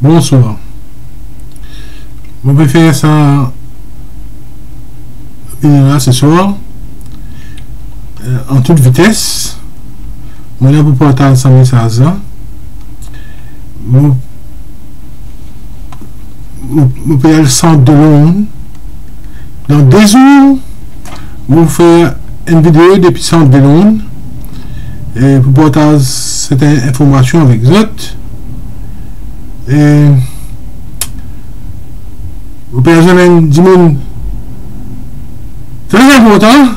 Bonsoir. Je vais faire ça là ce soir en toute vitesse. Je vais vous partager ce message là. Je vais le centre de l'onde. Dans 2 jours, je vais faire une vidéo depuis le centre de l'onde et pour partager cette information avec vous autres. Et vous pouvez jamais du monde très important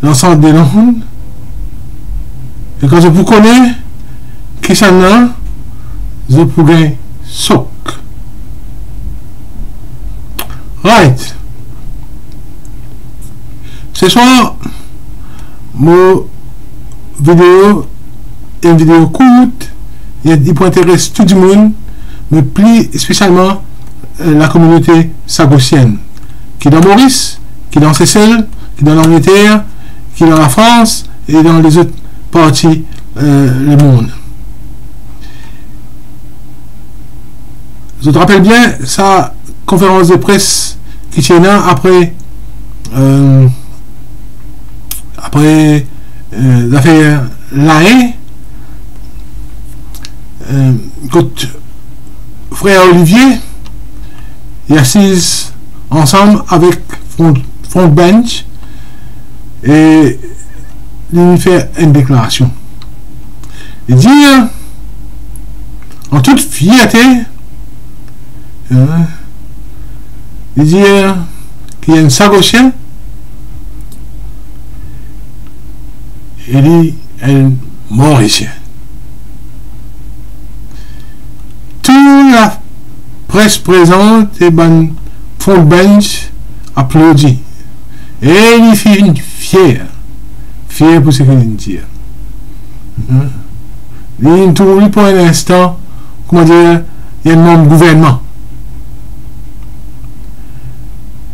dans le centre de l'onde. Et quand je vous connais, qui ça n'a, je pourrais soc. Right. Ce soir, mon vidéo est une vidéo courte. Il peut intéresser tout le monde, mais plus spécialement la communauté sagossienne, qui est dans Maurice, qui est dans Seychelles, qui est dans l'Angleterre, qui est dans la France et dans les autres parties du monde. Je te rappelle bien sa conférence de presse qui tient après l'affaire Lahaye, quand frère Olivier est assis ensemble avec Front Bench et il fait une déclaration. Il dit en toute fierté, il dit qu'il y a une Sagossien et il est un Mauricien. Toute la presse présente et ben Front Bench applaudit et il fait une fier pour ce qu'il dit. Il trouve pour un instant, comment dire, il y a un membre gouvernement.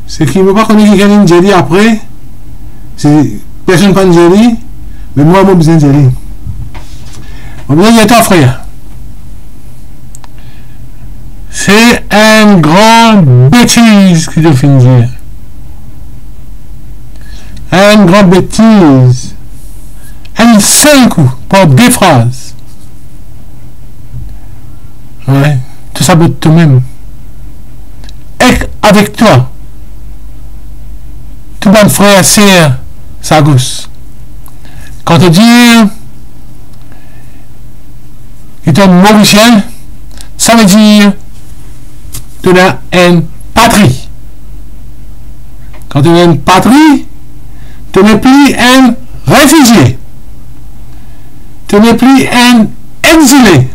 C'est qu'il ne veut pas connaître quelqu'un qui dit après, c'est personne pas dit, mais moi, j'ai besoin de dire. J'ai besoin de ton frère. C'est un grand bêtise qu'il a fait dire. Un grand bêtise. Un 5 coups pour 2 phrases. Ouais, tout ça de toi-même. Et avec toi, tout bon frère, sœur, Sagos. Quand tu dis que tu es Mauricien, ça veut dire que tu as une patrie. Quand tu as une patrie, tu n'es plus un réfugié. Tu n'es plus un exilé.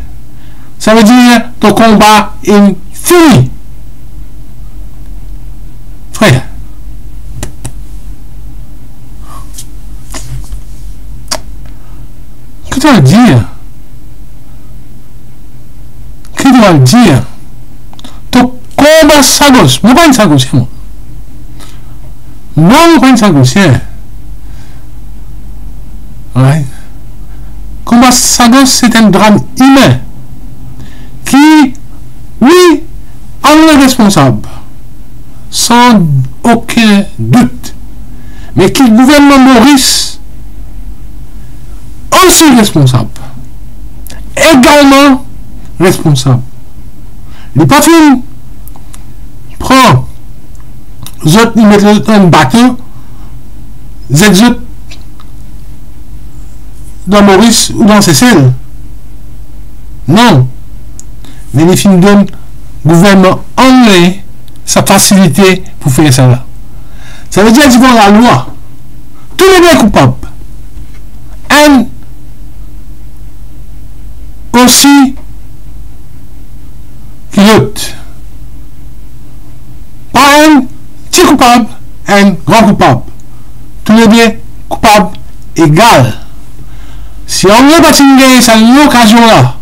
Ça veut dire que ton combat est fini. Frère. Qui doit le dire? Qui doit le dire? Ton combat Sagos. Moi, pas une Sagossien, moi. Moi, pas une Sagossien. Ouais. Combat Sagos, c'est un drame humain qui, oui, en est responsable, sans aucun doute, mais qui le gouvernement Maurice aussi responsable, également responsable. Les patrons prend les autres, ils mettent dans un bateau, les autres dans Maurice ou dans Seychelles. Non. Mais les films donnent gouvernement anglais sa facilité pour faire ça là. Ça veut dire qu'ils vont la loi. Tous les bien coupables. Un aussi qui l'autre. Pas un petit coupable, un grand coupable. Tous les bien coupables égal. Si on veut pas gagner cette occasion là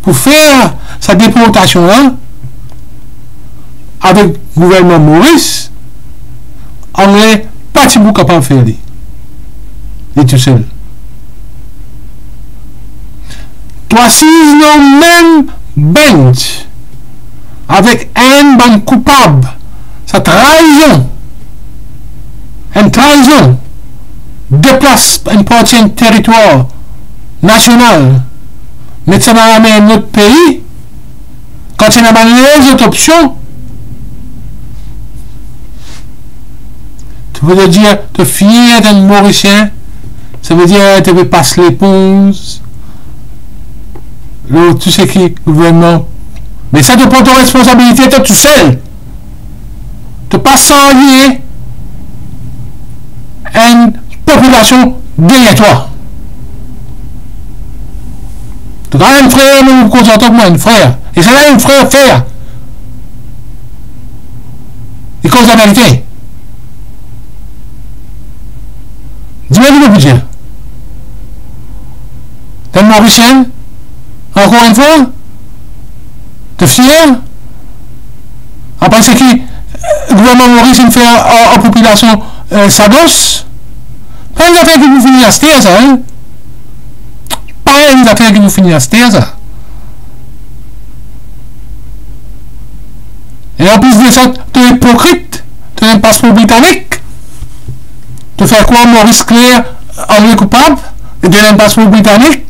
pour faire sa déportation là avec le gouvernement Maurice, on n'est pas capable de faire. Il est tout seul. Tu assises dans le même bench avec un bon coupable. Sa trahison. Une trahison déplace une partie d'un territoire national. Mais ça va amener un autre pays. Quand il y a les autres options, tu veux dire te fier d'un Mauricien, ça veut dire tu veux passer l'éponge, tu sais qui, gouvernement. Mais ça te prend ton responsabilité, toi tout seul. Tu passes sans lier une population derrière toi. Tu as un frère, nous consentons que moi, un frère. Et c'est là un frère faire. Il cause la vérité. Dis-moi ce que vous dire. T'es Mauricien? Encore une fois? T'es fier? Après, c'est qui? Le gouvernement Maurice, il fait en population Sagos? Pas une affaire qui vous finit à se taire, ça, hein? Pas une affaire qui vous finit à se taire, ça. Et en plus de ça, tu es hypocrite. Tu as un passeport britannique. Tu fais quoi, Maurice Clair, en est coupable? Et tu as un passeport britannique?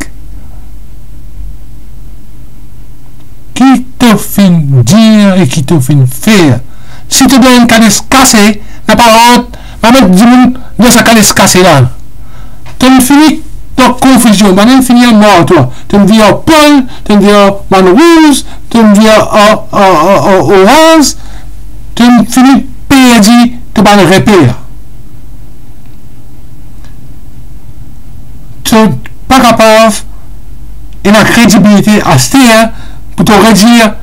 Qui te fait dire et qui te fait faire? Si tu donnes une calisse cassée, la parole va mettre 10 minutes dans sa calisse cassée là. Tu me finis dans confusion, tu me finis en mort, toi. Tu me dis en Paul, tu me dis en Rouge, tu me dis en Orange, tu me finis perdu, tu vas le repère. Tu n'es pas capable et la crédibilité à ce terre pour te redire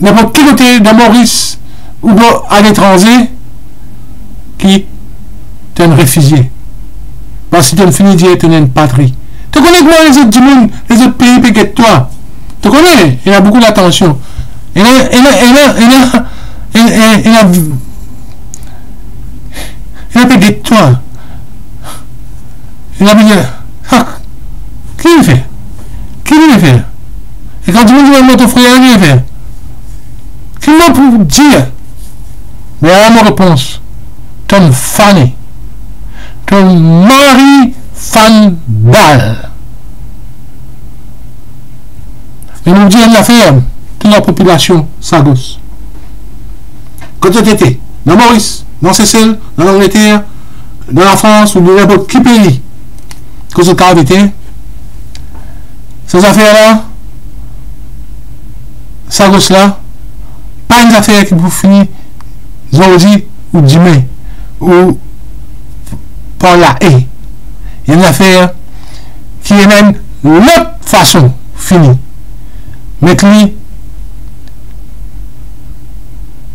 n'importe quel côté de Maurice ou à l'étranger qui est un réfugié. Parce que tu as fini de dire que tu es une patrie. Tu connais comment les autres du monde, les autres pays peuvent toi. Tu connais, il y a beaucoup d'attention. Il y a peuvent toi. Il y a qui le fait? Qui le fait? Et quand tu me dis ton frère, qui le fait? Qui m'a pour dire? Mais à ma réponse, ton Fanny, ton mari fan balle. Et nous disons l'affaire, toute la population Sagos. Quand tu étais dans Maurice, dans Seychelles, dans l'Angleterre, dans la France ou dans n'importe quel pays, que ce cas été, ces affaires-là, Sagos-là, pas une affaire qui vous finit aujourd'hui ou demain ou par la haie. Il y a une affaire qui est même l'autre façon finie. Mettre lui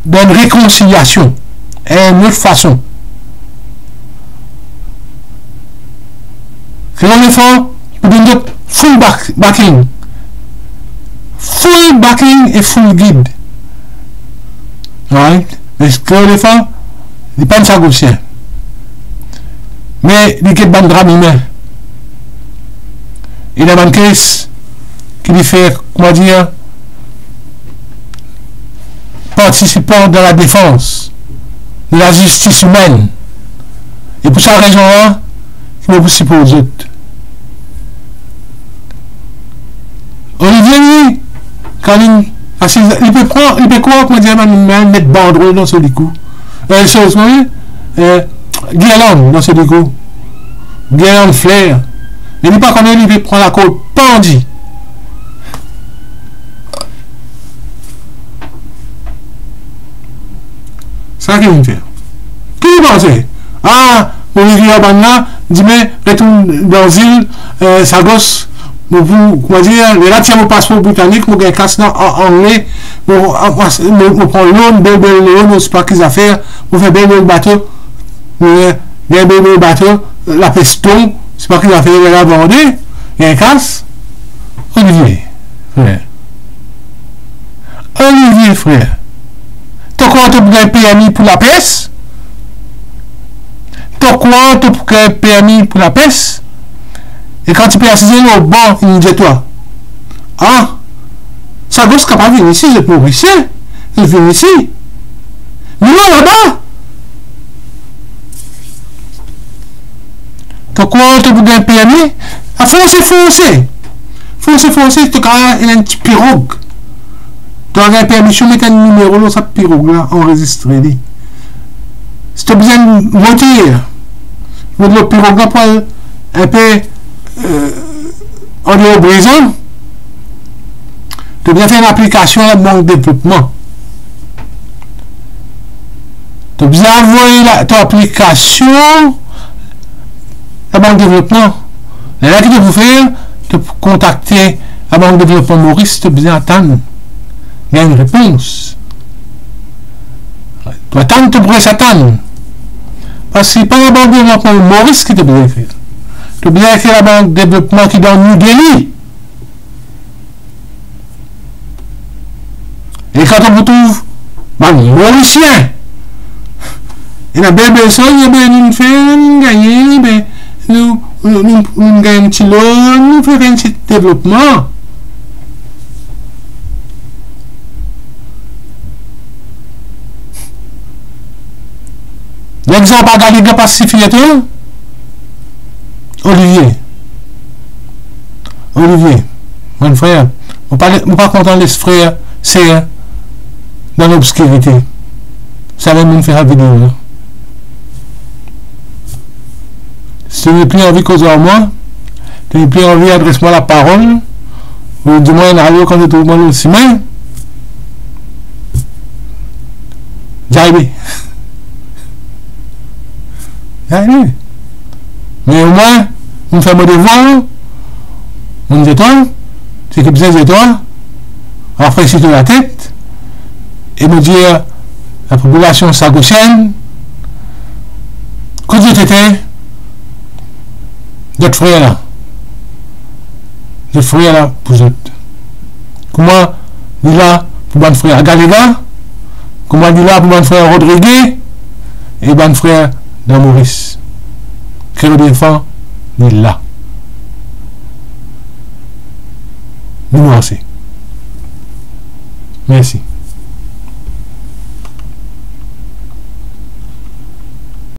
dans une réconciliation et une autre façon. Faire un effort pour donner full backing. Full backing et full guide. Right? Mais ce que l'effort, il n'est pas une sagoussière. Mais il y a un drame humain. Il y a une caisse qui lui fait, comment dire, participant dans la défense de la justice humaine. Et pour cette raison-là, il est possible pour les autres. Olivier, lui, quand il peut prendre, il peut quoi, comment dire, mettre banderole dans ce licou. Guirlande dans ce licou. Guirlande flair. Mais il n'est pas qu'on il peut prendre la côte pendue. C'est ça qu'il veut faire. Qui vous pensez? Ah, Olivier Orban dit mais retourne dans l'île, Sagos, comment dire, les là tiens mon passeport britannique, mon gars casse en anglais, mon prend l'homme, l'homme, c'est pas qu'ils affaires, mon fait bien le bateau, bien le bateau, la peston, c'est pas qu'ils affaires, il a vendu, il y a un casse. Olivier, frère. Olivier, frère. Tu crois que tu as un PMI pour la peste? Tu crois que tu as un PMI pour la peste? Et quand tu peux assister au banc, il dit toi. Ah, ça gosse capable de venir ici, je peux Mauricien. Je viens ici. Mais non, là-bas. Donc, quoi, tu as un permis? À foncer. Foncer, tu as une petite pirogue. Tu as un permis, je mets un numéro dans cette pirogue-là, enregistré. Si tu as besoin de voiture, le pirogue-là pour un peu en au brisant, tu as bien fait une application à la banque de développement. Tu as bien envoyé ton application à la banque de développement. Et là, que tu peux faire, tu peux contacter la banque de développement Maurice, tu as besoin d'attendre. Il y a une réponse. Tu dois attendre, tu pourrais s'attendre. Parce que c'est pas la banque de développement Maurice qui te besoin de faire. Tu as besoin de faire la banque de développement qui est dans New Delhi. Et quand on retrouve, Mauricien, et la belle personne, nous faisons gagner, nous gagnons un petit lot, nous faisons un petit développement. L'exemple à Galiga Pacificateur, Olivier, mon frère, je ne suis pas content de ce frère, c'est dans l'obscurité. Ça va me faire la vidéo. Si tu n'as plus envie de causer à moi, tu n'as plus envie d'adresser-moi la parole, ou du moins un quand tu trouves moi aussi main, j'arrive. Mais au moins, on fait mon devoir, mon étoile, c'est que besoin d'étoiles, après c'est la tête, et me dire la population sagotienne, quand j'étais, d'autres frères là, pour eux. Comment il là pour mon frère Galega, comment il là pour mon frère Rodriguez, et mon frère dans Maurice. Que le défend, il est là. Nous merci. Merci.